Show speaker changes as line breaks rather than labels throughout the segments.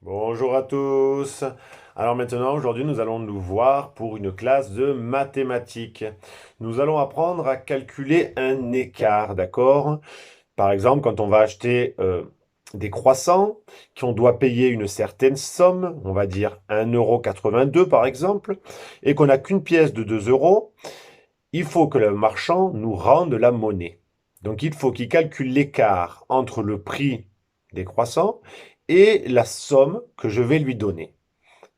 Bonjour à tous. Alors maintenant, aujourd'hui, nous allons nous voir pour une classe de mathématiques. Nous allons apprendre à calculer un écart, d'accord? Par exemple, quand on va acheter des croissants, qu'on doit payer une certaine somme, on va dire 1,82 € par exemple, et qu'on n'a qu'une pièce de 2 euros, il faut que le marchand nous rende la monnaie. Donc il faut qu'il calcule l'écart entre le prix des croissants et la somme que je vais lui donner.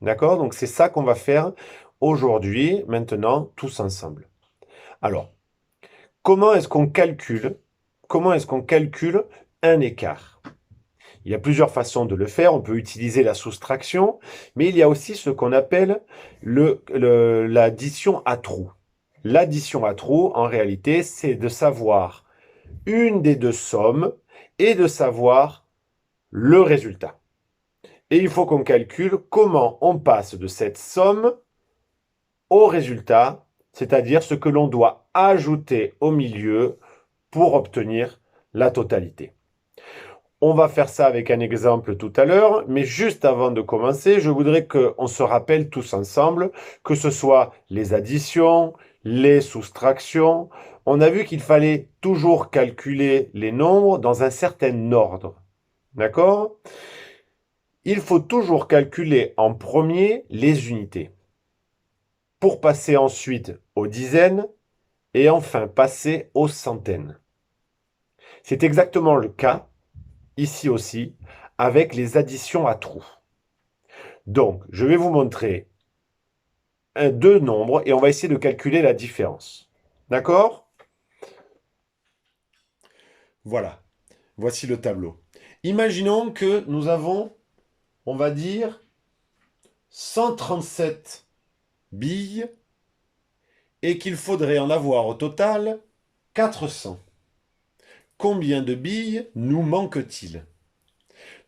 D'accord? Donc c'est ça qu'on va faire aujourd'hui, maintenant, tous ensemble. Alors, comment est-ce qu'on calcule, comment est-ce qu'on calcule un écart? Il y a plusieurs façons de le faire. On peut utiliser la soustraction, mais il y a aussi ce qu'on appelle l'addition à trous. L'addition à trous, en réalité, c'est de savoir une des deux sommes et de savoir le résultat. Et il faut qu'on calcule comment on passe de cette somme au résultat, c'est-à-dire ce que l'on doit ajouter au milieu pour obtenir la totalité. On va faire ça avec un exemple tout à l'heure, mais juste avant de commencer, je voudrais qu'on se rappelle tous ensemble que ce soit les additions, les soustractions. On a vu qu'il fallait toujours calculer les nombres dans un certain ordre. D'accord? Il faut toujours calculer en premier les unités, pour passer ensuite aux dizaines et enfin passer aux centaines. C'est exactement le cas, ici aussi, avec les additions à trous. Donc, je vais vous montrer deux nombres et on va essayer de calculer la différence. D'accord? Voilà, voici le tableau. Imaginons que nous avons, on va dire, 137 billes et qu'il faudrait en avoir au total 400. Combien de billes nous manque-t-il?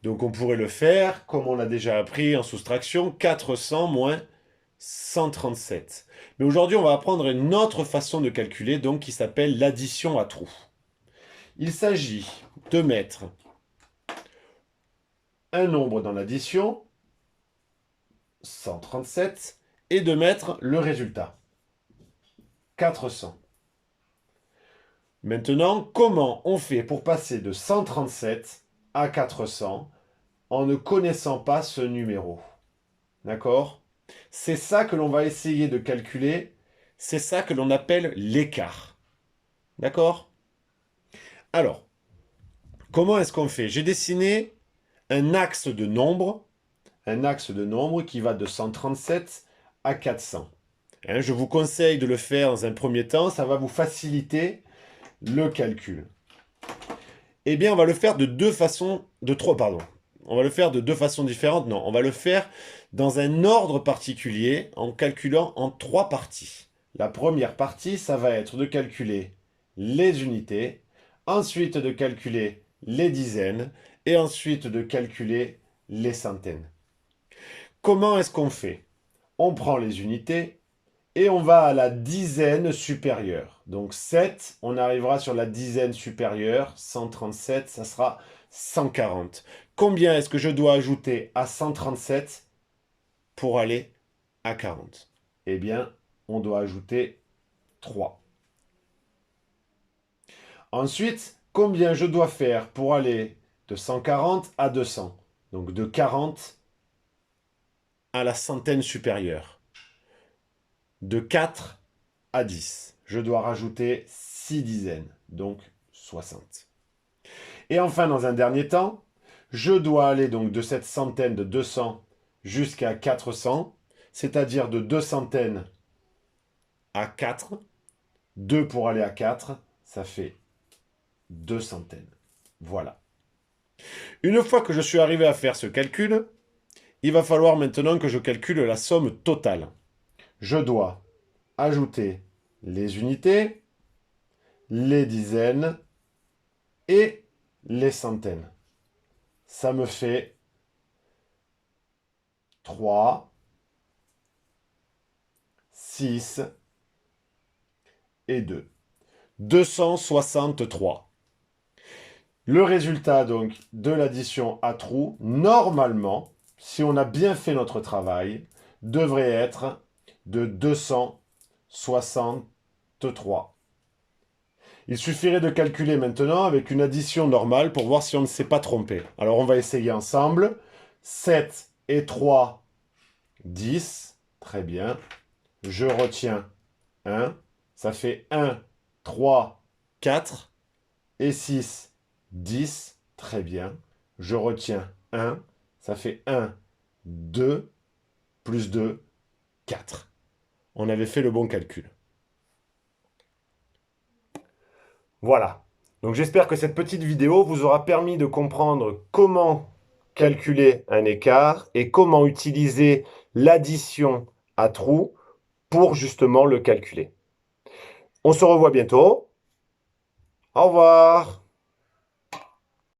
Donc on pourrait le faire, comme on l'a déjà appris en soustraction, 400 moins 137. Mais aujourd'hui, on va apprendre une autre façon de calculer, donc qui s'appelle l'addition à trous. Il s'agit de mettre un nombre dans l'addition, 137, et de mettre le résultat, 400. Maintenant, comment on fait pour passer de 137 à 400 en ne connaissant pas ce numéro? D'accord? C'est ça que l'on va essayer de calculer. C'est ça que l'on appelle l'écart. D'accord? Alors, comment est-ce qu'on fait? J'ai dessiné un axe de nombres qui va de 137 à 400. Hein, je vous conseille de le faire dans un premier temps, ça va vous faciliter le calcul. Eh bien, on va le faire de deux façons, de trois, pardon. On va le faire de deux façons différentes. Non, on va le faire dans un ordre particulier en calculant en trois parties. La première partie, ça va être de calculer les unités, ensuite de calculer les dizaines et ensuite de calculer les centaines. Comment est-ce qu'on fait? On prend les unités et on va à la dizaine supérieure. Donc 7, on arrivera sur la dizaine supérieure. 137, ça sera 140. Combien est-ce que je dois ajouter à 137 pour aller à 40? Eh bien, on doit ajouter 3. Ensuite, combien je dois faire pour aller de 140 à 200? Donc de 40 à la centaine supérieure. De 4 à 10. Je dois rajouter 6 dizaines, donc 60. Et enfin, dans un dernier temps, je dois aller donc de cette centaine de 200 jusqu'à 400, c'est-à-dire de 2 centaines à 4. 2 pour aller à 4, ça fait 2 centaines. Voilà. Une fois que je suis arrivé à faire ce calcul, il va falloir maintenant que je calcule la somme totale. Je dois ajouter les unités, les dizaines et les centaines. Ça me fait 3, 6 et 2. 263. Le résultat donc de l'addition à trous, normalement, si on a bien fait notre travail, devrait être de 263. Il suffirait de calculer maintenant avec une addition normale pour voir si on ne s'est pas trompé. Alors on va essayer ensemble. 7 et 3, 10. Très bien. Je retiens 1. Ça fait 1, 3, 4. Et 6, 10. Très bien. Je retiens 1. Ça fait 1, 2, plus 2, 4. On avait fait le bon calcul. Voilà. Donc j'espère que cette petite vidéo vous aura permis de comprendre comment calculer un écart et comment utiliser l'addition à trous pour justement le calculer. On se revoit bientôt. Au revoir.